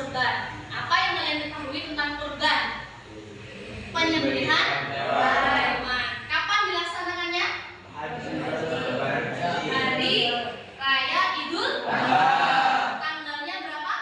kurban. Apa yang kalian ketahui tentang kurban? Penyembelihan hewan. Kapan dilaksanakannya? Hari Raya Idul Adha. Tanggalnya berapa?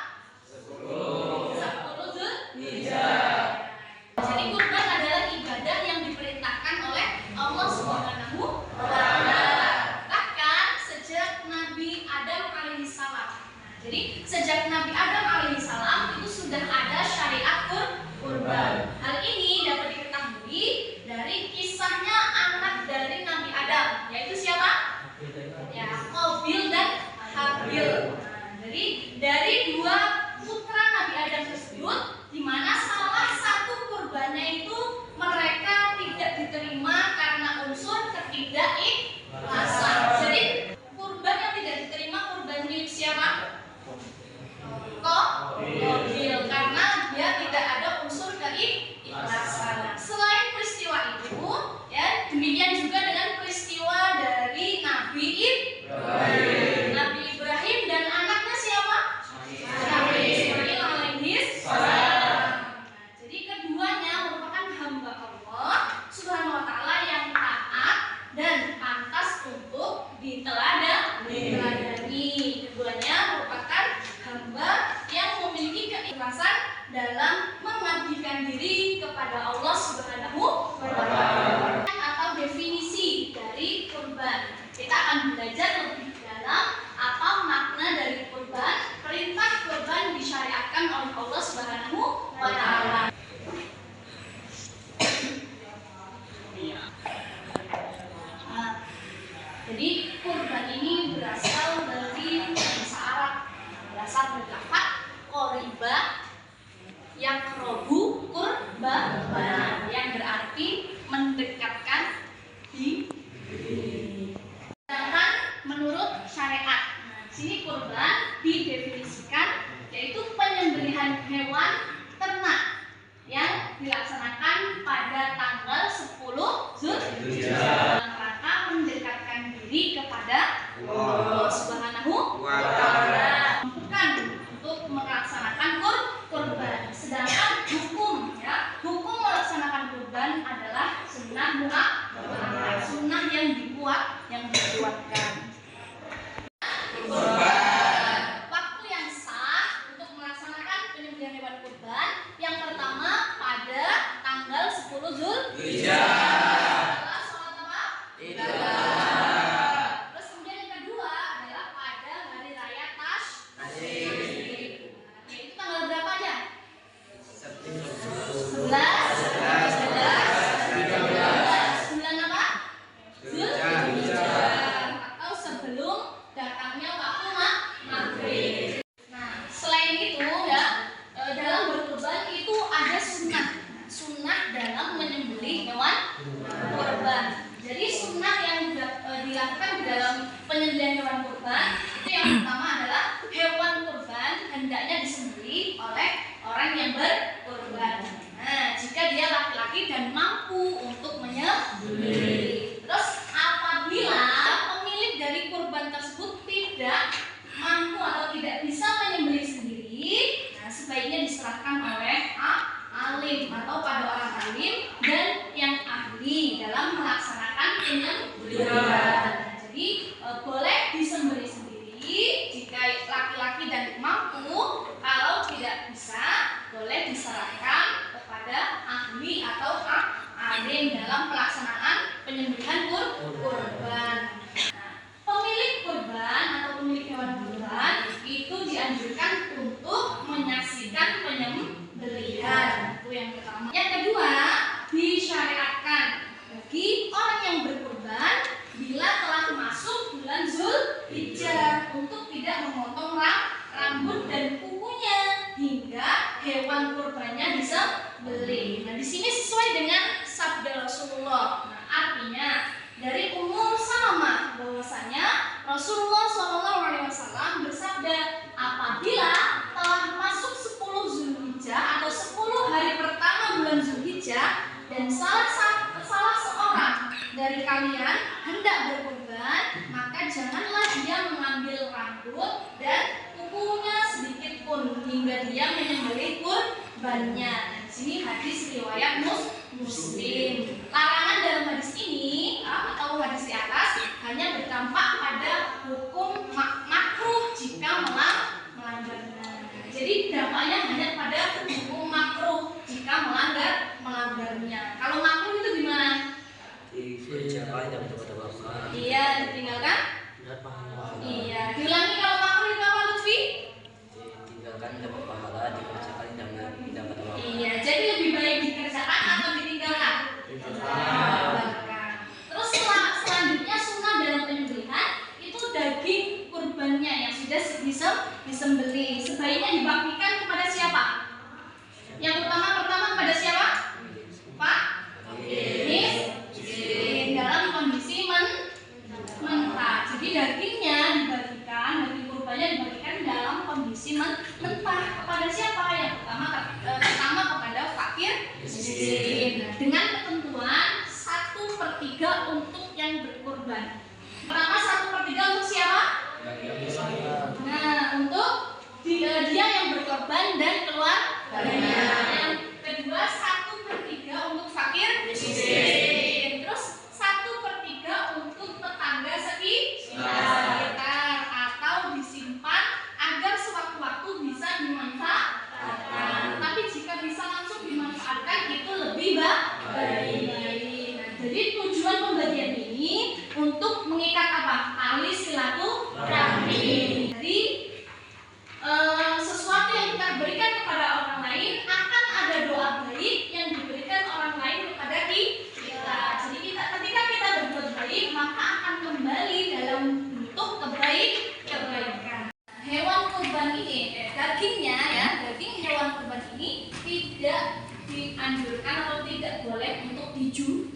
10 Zulhijjah. Jadi kurban adalah ibadah yang diperintahkan oleh Allah Subhanahu wa Ta'ala. Bahkan sejak Nabi Adam alaihissalam. Jadi sejak Nabi Adam alaihissalam itu sudah ada syariat kurban. Hal ini dapat diketahui dari kisahnya anak dari Nabi Adam, yaitu siapa? Ya, Qabil dan Habil. Jadi dari dua putra Nabi Adam tersebut, di mana salah satu kurbannya itu mereka tidak diterima karena unsur ketidakikhlasan. Jadi kurban yang tidak diterima kurban milik siapa? Qabil, karena dia tidak ada unsur keikhlasan. Selain peristiwa itu, ya demikian juga dengan peristiwa dari Nabi Ibrahim. Nabi Ibrahim dan anaknya siapa? Nabi Ismail alaihissalam. Jadi keduanya merupakan hamba Allah Subhanahu wa Ta'ala yang taat dan pantas untuk diteladani. Keduanya merupakan hamba yang memiliki keikhlasan dalam mengabdikan diri kepada Allah Subhanahu wa Ta'ala. Atau definisi dari kurban, kita akan belajar lebih dalam apa makna dari kurban. Perintah kurban disyariatkan oleh Allah Subhanahu wa Ta'ala. Jadi kurban ini berasal dari bahasa Arab, berasal dari kata qoriba yang robu kurban, yang berarti mendekatkan diri. Sedangkan menurut syariat, sini kurban didefinisikan yaitu penyembelihan hewan ternak yang dilaksanakan pada tanggal 10 Zulhijjah dalam rangka mendekatkan diri kepada Allah Subhanahu wa Ta'ala, bukan untuk melaksanakan kurban. Sedangkan hukum melaksanakan kurban adalah sunnah muakkad, sunnah yang dibuatkan. Waktu yang sah untuk melaksanakan penyembelihan hewan kurban, yang pertama pada tanggal 10 Zulhijjah. Sholat apa? Terus kemudian yang kedua adalah pada hari raya Tasyrik. Yaitu tanggal berapa aja? 11, 12, 13. Bulan apa? Zulhijjah. Atau sebelum datangnya waktu maghrib. Nah, selain itu ya, dalam berkurban itu ada sunnah dalam menyembelih hewan kurban. Jadi sunnah yang dilakukan di dalam penyembelihan hewan kurban itu yang pertama adalah hewan kurban hendaknya disembelih oleh orang yang berkurban. Nah, jika dia laki-laki dan mampu untuk menyembelih. Terus apabila pemilik dari kurban tersebut tidak mampu atau tidak bisa menyembelih sendiri, nah sebaiknya diserahkan oleh alim atau pada orang alim dan yang ahli dalam melaksanakan penyembelihan. Jadi boleh disembelih sendiri jika laki-laki dan mampu. Kalau tidak bisa, boleh diserahkan kepada ahli atau alim dalam pelaksanaan penyembelihan kurban. Nah, pemilik kurban atau pemilik hewan kurban itu dianjurkan untuk menyaksikan penyembelihan. Itu yang pertama. Yang kedua, disyariatkan bagi orang yang berkurban bila telah masuk bulan Zulhijjah untuk tidak memotong rambut dan kukunya hingga hewan kurbannya disembelih. Nah, di sini sesuai dengan sabda Rasulullah. Nah, artinya dari Ummu Salamah bahwasanya Rasulullah SAW bersabda, apabila telah masuk 10 Zulhijjah atau 10 hari pertama bulan Zulhijjah dan salah seorang dari kalian hendak berkurban, maka janganlah dia mengambil rambut dan kukunya sedikit pun. hingga dia menyembelih kurbannya. Di sini hadis riwayat Muslim. Larangan dalam hadis ini atau hadis di atas hanya berdampak pada hukum makruh jika melanggarnya. Jadi dampaknya hanya pada hukum makruh jika melanggarnya. Kalau makruh itu gimana? Dikerjakan dan berdoa. Iya, ditinggalkan. Iya, diulangi kalau makruh itu apa, Lutfi? Ditinggalkan dapat pahala, dikerjakan dan dapat pahala. Iya, jadi lebih baik dikerjakan atau ditinggalkan? Terus selanjutnya sunnah dalam penyembelihan itu daging kurbannya yang sudah disembelih sebaiknya dibagikan kepada siapa? Yang pertama kepada siapa? Pak? Miskin dalam kondisi mentah. Jadi dagingnya dibagikan, daging kurbannya dibagikan dalam kondisi mentah kepada siapa? Yang pertama kepada fakir miskin. Dengan ketentuan 1/3 untuk yang berkurban. Pertama 1/3 untuk siapa? Nah, untuk dia yang berkorban dan keluarganya. Yang kedua 1/3 untuk fakir miskin. Terus 1/3 untuk tetangga sekitar atau disimpan agar sewaktu-waktu bisa dimanfaatkan. Tapi jika bisa langsung dimanfaatkan itu lebih baik. Jadi tujuan pembagian ini untuk mengikat apa? Tali silaturahmi. Jadi sesuatu yang kita berikan kepada orang lain akan ada doa baik yang diberikan orang lain kepada kita. Jadi ketika kita berbuat baik maka akan kembali dalam bentuk kebaikan. Hewan kurban ini, dagingnya ya, daging hewan kurban ini tidak dianjurkan atau tidak boleh untuk dijual.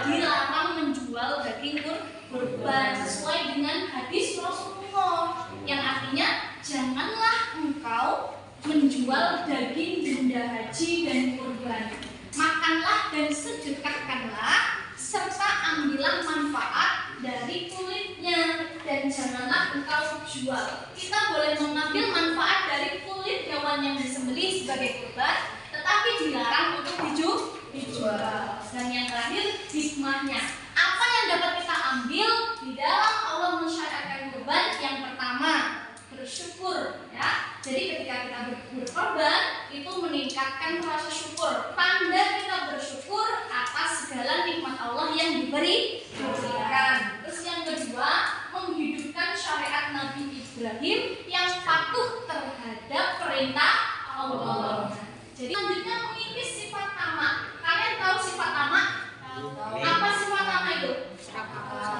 Dilarang menjual daging kurban sesuai dengan hadis Rasulullah yang artinya janganlah engkau menjual daging benda haji dan kurban. Makanlah dan sedekahkanlah serta ambillah manfaat dari kulitnya dan janganlah engkau jual. Kita boleh mengambil manfaat dari kulit hewan yang disembelih sebagai kurban, tetapi dilarang untuk dijual. Dan yang terakhir hikmahnya. Apa yang dapat kita ambil di dalam Allah mensyariatkan kurban? Yang pertama, bersyukur ya. Jadi ketika kita berkorban itu meningkatkan rasa syukur. Tanda kita bersyukur atas segala nikmat Allah yang diberikan. Terus yang kedua, menghidupkan syariat Nabi Ibrahim yang patuh terhadap perintah Allah. Jadi selanjutnya mengikis sifat tamak. Kalian tahu sifat tamak? Apa sifat tamak itu?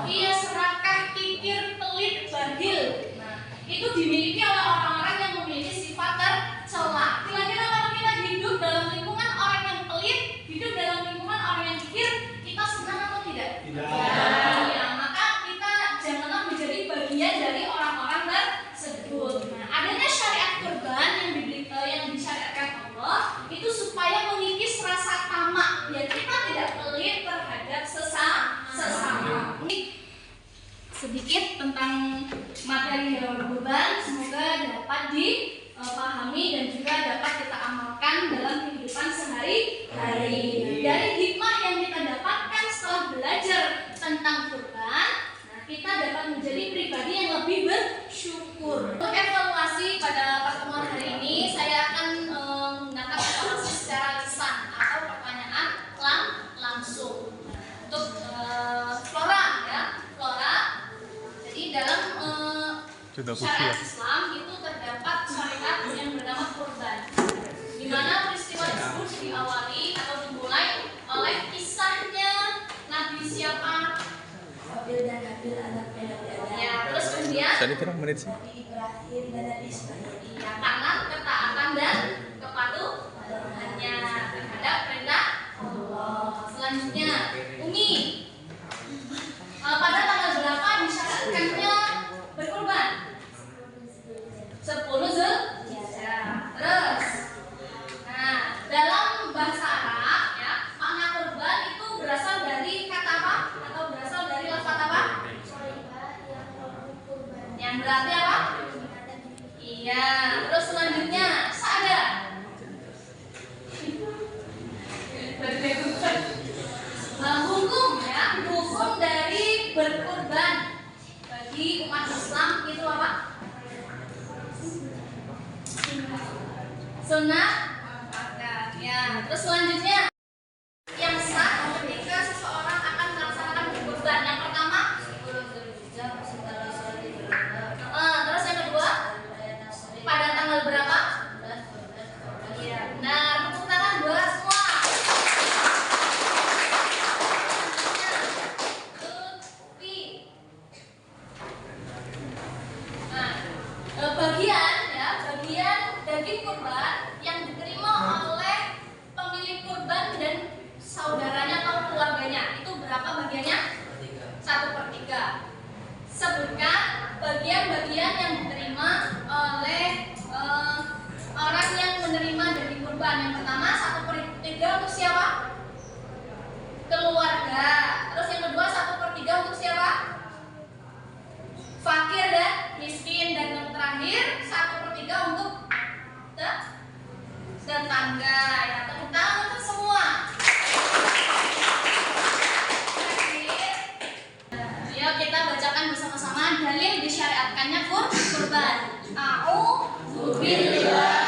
Iya, serakah, kikir, pelit, bakhil. Nah, itu dimiliki oleh orang-orang yang memiliki sifat tercela. Kira-kira kalau kita hidup dalam lingkungan orang yang pelit, hidup dalam lingkungan orang yang kikir, kita senang atau tidak? Tidak. Ya, maka kita janganlah menjadi bagian dari orang-orang tersebut. Nah, adanya syariat kurban yang disyariatkan Allah itu supaya mengikis rasa tamak, biar kita tidak pelit terhadap sesama. Ini sedikit tentang materi hewan kurban, semoga dapat dipahami dan juga dapat kita amalkan dalam kehidupan sehari-hari. Dari hikmah yang kita dapatkan setelah belajar tentang kurban, nah kita dapat menjadi pribadi yang lebih bersyukur. Untuk evaluasi pada pertemuan hari ini, saya akan menggunakan evaluasi secara lisan atau pertanyaan langsung. Untuk Flora ya, Flora. Jadi dalam syariat Islam itu terdapat syariat yang bernama kurban, di mana peristiwa tersebut diawali atau dimulai oleh kisahnya Nabi siapa? Habil dan Habil anaknya Nabi Adam. Ya, terus kemudian Tadi berapa menit sih? Nabi Ibrahim dan Nabi Ismail. ya, karena ketaatan dan kepatuhannya terhadap perintah Allah. Selanjutnya, Umi, pada tanggal berapa disyaratkannya berkurban? 10 Zulhijjah. Terus, nah dalam bahasa Arab ya, makna kurban itu berasal dari kata apa? Atau berasal dari lafaz apa? Yang berarti apa? Iya, terus selanjutnya sada. Hukum ya, hukum dari berkurban bagi umat Islam itu apa? Sunnah muakkad. Ya, terus selanjutnya yang sah ketika seseorang akan melaksanakan berkurban. Yang pertama, terus yang kedua, pada tanggal berapa? Iya, benar. Tepuk tangan buat semua. Tupi. Nah, bagian daging kurban yang diterima oleh pemilik kurban dan saudaranya atau keluarganya itu berapa bagiannya? 1/3. Sebutkan bagian-bagian yang diterima oleh orang yang menerima daging kurban. Yang pertama 1/3 untuk siapa? Keluarga. Terus yang kedua 1/3 untuk siapa? Fakir dan miskin. Dan yang terakhir 1/3 untuk tetangga. Ya, tepuk tangan untuk semua. Yuk kita bacakan bersama-sama dalil disyariatkannya kurban. A'udzubillahi